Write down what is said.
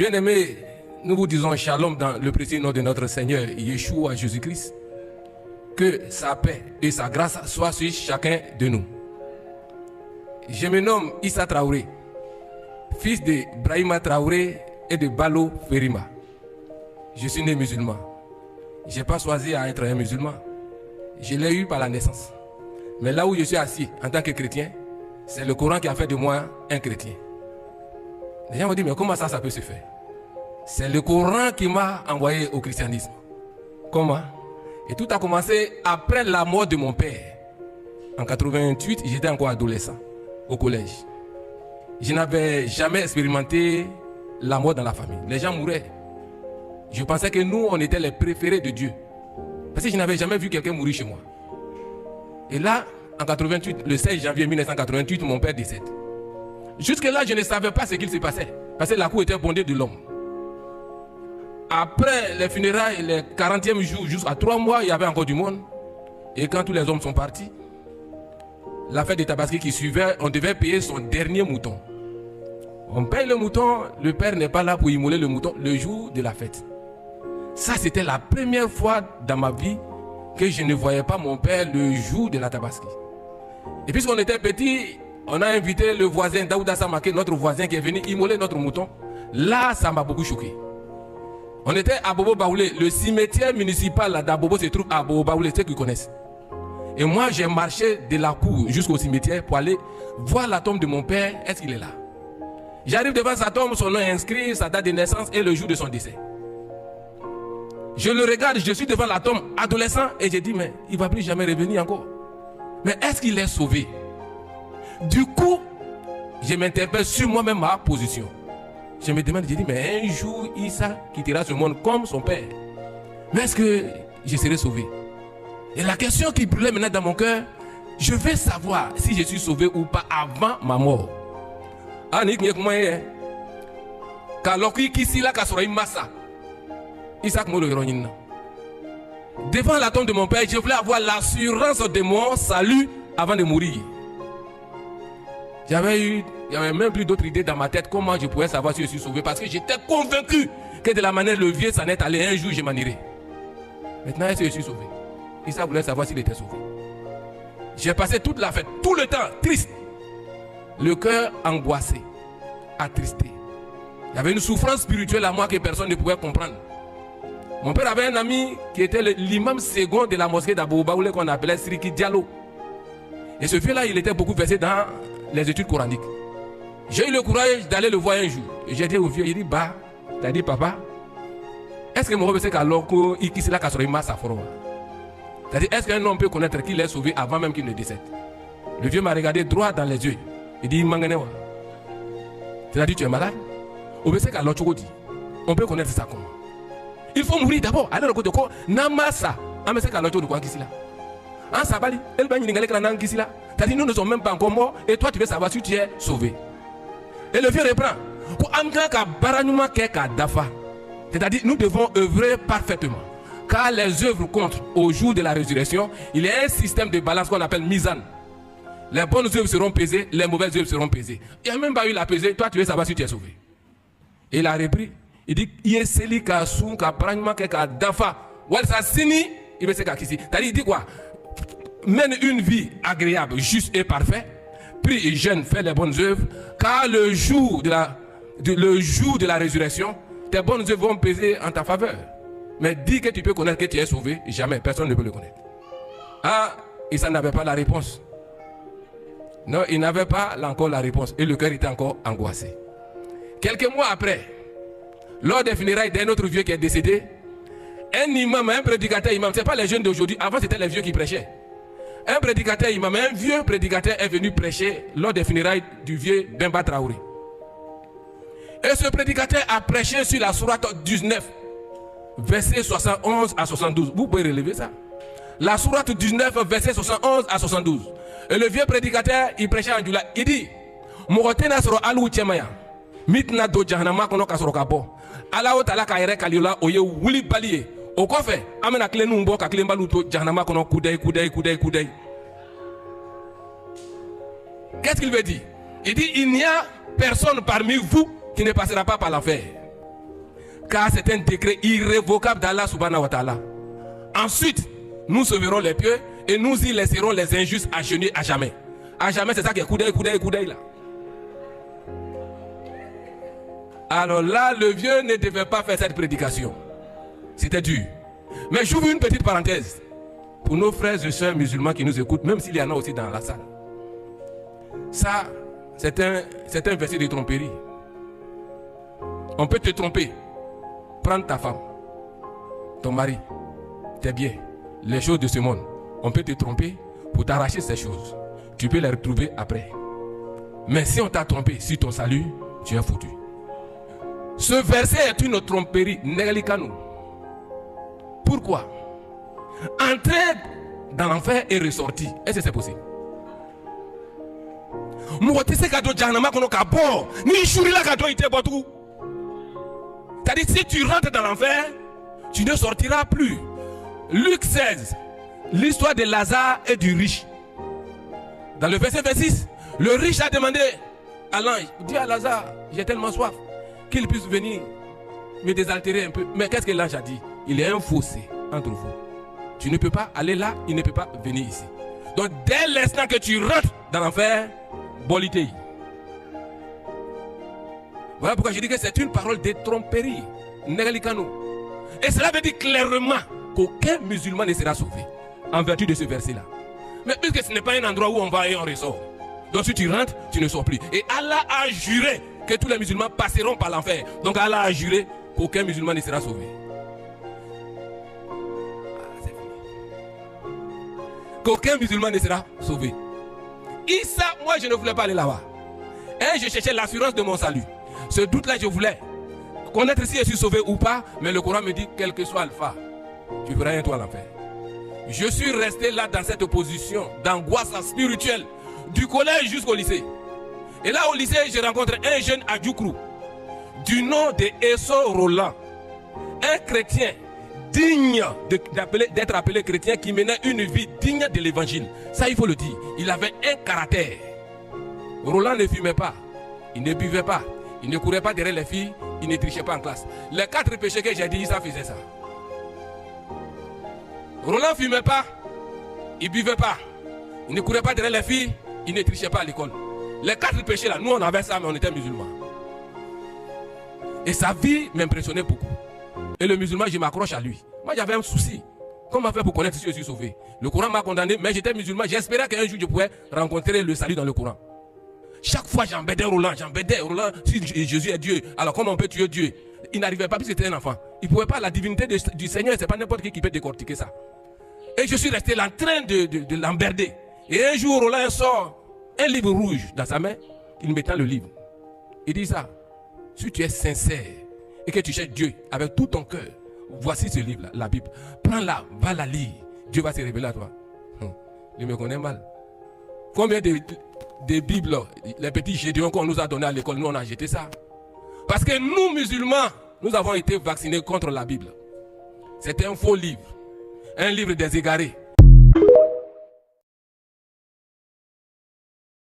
Bien-aimés, nous vous disons shalom dans le précieux nom de notre Seigneur Yeshua Jésus-Christ. Que sa paix et sa grâce soient sur chacun de nous. Je me nomme Issa Traoré, fils de Brahima Traoré et de Balo Ferima. Je suis né musulman. Je n'ai pas choisi à être un musulman. Je l'ai eu par la naissance. Mais là où je suis assis en tant que chrétien, c'est le Coran qui a fait de moi un chrétien. Les gens vont dire, mais comment ça peut se faire? C'est le Coran qui m'a envoyé au christianisme. Comment? Et tout a commencé après la mort de mon père. En 88, j'étais encore adolescent au collège. Je n'avais jamais expérimenté la mort dans la famille. Les gens mouraient. Je pensais que nous, on était les préférés de Dieu. Parce que je n'avais jamais vu quelqu'un mourir chez moi. Et là, en 88, le 16 janvier 1988, mon père décède. Jusque-là, je ne savais pas ce qu'il se passait. Parce que la cour était bondée de l'homme. Après les funérailles, les 40e jour, jusqu'à 3 mois, il y avait encore du monde. Et quand tous les hommes sont partis, la fête de Tabaski qui suivait, on devait payer son dernier mouton. On paye le mouton, le père n'est pas là pour immoler le mouton le jour de la fête. Ça, c'était la première fois dans ma vie que je ne voyais pas mon père le jour de la Tabaski. Et puisqu'on était petit, on a invité le voisin Daouda Samake, notre voisin qui est venu immoler notre mouton. Là, ça m'a beaucoup choqué. On était à Bobo Baoulé. Le cimetière municipal d'Abobo se trouve à Bobo Baoulé, ceux qui connaissent. Et moi, j'ai marché de la cour jusqu'au cimetière pour aller voir la tombe de mon père. Est-ce qu'il est là? J'arrive devant sa tombe, son nom est inscrit, sa date de naissance et le jour de son décès. Je le regarde, je suis devant la tombe, adolescent, et je dis, mais il ne va plus jamais revenir encore. Mais est-ce qu'il est sauvé? Du coup, je m'interpelle sur moi-même ma position. Je me demande, je dis, mais un jour, Issa quittera ce monde comme son père. Mais est-ce que je serai sauvé? Et la question qui brûlait maintenant dans mon cœur, je veux savoir si je suis sauvé ou pas avant ma mort. Devant la tombe de mon père, je voulais avoir l'assurance de mon salut avant de mourir. Il n'y avait même plus d'autres idées dans ma tête comment je pouvais savoir si je suis sauvé, parce que j'étais convaincu que de la manière le vieux s'en est allé, un jour je m'en irai. Maintenant, est-ce que je suis sauvé? Issa voulait savoir s'il était sauvé. J'ai passé toute la fête, tout le temps, triste. Le cœur angoissé, attristé. Il y avait une souffrance spirituelle à moi que personne ne pouvait comprendre. Mon père avait un ami qui était l'imam second de la mosquée d'Abou Baoulé qu'on appelait Sriki Diallo. Et ce vieux-là, il était beaucoup versé dans les études coraniques. J'ai eu le courage d'aller le voir un jour. Et j'ai dit au vieux, il dit, bah, t'as dit, papa, est-ce que mon père sait qu'alors qu'il s'est là qu'à se sa forme? C'est-à-dire, est-ce qu'un homme peut connaître qu'il est sauvé avant même qu'il ne décède? Le vieux m'a regardé droit dans les yeux. Il dit, Manganewa. C'est-à-dire, tu es malade? On peut connaître ça comment? Il faut mourir d'abord. Alors, le côté de quoi? Namasa. En sabali, c'est-à-dire, nous ne sommes même pas encore morts et toi, tu veux savoir si tu es sauvé. Et le vieux reprend. C'est-à-dire, nous devons œuvrer parfaitement. Car les œuvres comptent au jour de la résurrection. Il y a un système de balance qu'on appelle Mizan. Les bonnes œuvres seront pesées, les mauvaises œuvres seront pesées. Il n'y a même pas eu la pesée, toi tu veux savoir si tu es sauvé. Et il a repris. Il dit, il dit quoi? Mène une vie agréable, juste et parfaite. Prie et jeûne, fais les bonnes œuvres. Car le jour de la résurrection, tes bonnes œuvres vont peser en ta faveur. Mais dis que tu peux connaître que tu es sauvé, jamais, personne ne peut le connaître. Ah, il n'avait pas la réponse. Non, il n'avait pas encore la réponse. Et le cœur était encore angoissé. Quelques mois après, lors des funérailles d'un autre vieux qui est décédé, un imam, un prédicateur imam, ce n'est pas les jeunes d'aujourd'hui, avant c'était les vieux qui prêchaient. Un prédicateur imam, un vieux prédicateur est venu prêcher lors des funérailles du vieux Bemba Traoré. Et ce prédicateur a prêché sur la sourate 19. Verset 71 à 72. Vous pouvez relever ça. La sourate 19, verset 71 à 72. Et le vieux prédicateur, il prêchait en Djoula. Il dit, Morotena soro alu tchemaya. Mitna do jahanama kono kasoro kabo. Ala otala kaire kaliola oye wuli baliye. Au quoi fait? Amena klenu mbo ka klemba luto jahanama kono kudai. Qu'est-ce qu'il veut dire? Il dit, il n'y a personne parmi vous qui ne passera pas par l'enfer. Car c'est un décret irrévocable d'Allah subhanahu wa ta'ala. Ensuite, nous sauverons les pieux et nous y laisserons les injustes agenouillés à jamais. À jamais, c'est ça qui est coup d'œil là. Alors là, le vieux ne devait pas faire cette prédication. C'était dur. Mais j'ouvre une petite parenthèse pour nos frères et sœurs musulmans qui nous écoutent, même s'il y en a aussi dans la salle. Ça, c'est un verset de tromperie. On peut te tromper. Prendre ta femme, ton mari, tes biens, les choses de ce monde. On peut te tromper pour t'arracher ces choses. Tu peux les retrouver après. Mais si on t'a trompé sur ton salut, tu es foutu. Ce verset est une tromperie. Pourquoi? Entrer dans l'enfer et ressortir. Est-ce que c'est possible? C'est-à-dire, si tu rentres dans l'enfer, tu ne sortiras plus. Luc 16, l'histoire de Lazare et du riche. Dans le verset 26, le riche a demandé à l'ange, dis à Lazare, j'ai tellement soif, qu'il puisse venir me désaltérer un peu. Mais qu'est-ce que l'ange a dit? Il y a un fossé entre vous. Tu ne peux pas aller là, il ne peut pas venir ici. Donc dès l'instant que tu rentres dans l'enfer, bolité. Voilà pourquoi je dis que c'est une parole de tromperie. Et cela veut dire clairement qu'aucun musulman ne sera sauvé en vertu de ce verset-là. Mais puisque ce n'est pas un endroit où on va et on ressort. Donc si tu rentres, tu ne sors plus. Et Allah a juré que tous les musulmans passeront par l'enfer. Donc Allah a juré qu'aucun musulman ne sera sauvé. Qu'aucun musulman ne sera sauvé. Issa, moi je ne voulais pas aller là-bas. Et je cherchais l'assurance de mon salut. Ce doute-là, je voulais connaître si je suis sauvé ou pas, mais le Coran me dit, quel que soit Alpha, tu feras un toit à l'enfer. Je suis resté là dans cette position d'angoisse spirituelle, du collège jusqu'au lycée. Et là au lycée, je rencontre un jeune à Djoukrou, du nom de Esso Roland, un chrétien digne d'être appelé chrétien, qui menait une vie digne de l'évangile. Ça, il faut le dire. Il avait un caractère. Roland ne fumait pas, il ne buvait pas, il ne courait pas derrière les filles, il ne trichait pas en classe. Les 4 péchés que j'ai dit, ça faisait ça. Roland ne fumait pas, il ne buvait pas, il ne courait pas derrière les filles, il ne trichait pas à l'école. Les 4 péchés là, nous on avait ça, mais on était musulmans. Et sa vie m'impressionnait beaucoup. Et le musulman, je m'accroche à lui. Moi j'avais un souci. Comment faire pour connaître si je suis sauvé? Le Coran m'a condamné, mais j'étais musulman. J'espérais qu'un jour je pourrais rencontrer le salut dans le Coran. Chaque fois j'embêtais Roland, si Jésus est Dieu, alors comment on peut tuer Dieu? Il n'arrivait pas puisque c'était un enfant. Il ne pouvait pas, la divinité du Seigneur, c'est pas n'importe qui peut décortiquer ça. Et je suis resté là en train de l'emmerder. Et un jour Roland sort un livre rouge dans sa main, il me tend le livre. Il dit ça, si tu es sincère et que tu cherches Dieu avec tout ton cœur, voici ce livre-là, la Bible. Prends-la, va la lire, Dieu va se révéler à toi. Il me connaît mal. Combien de Bibles, les petits gédéons qu'on nous a donnés à l'école, nous on a jeté ça. Parce que nous musulmans, nous avons été vaccinés contre la Bible. C'est un faux livre. Un livre des égarés.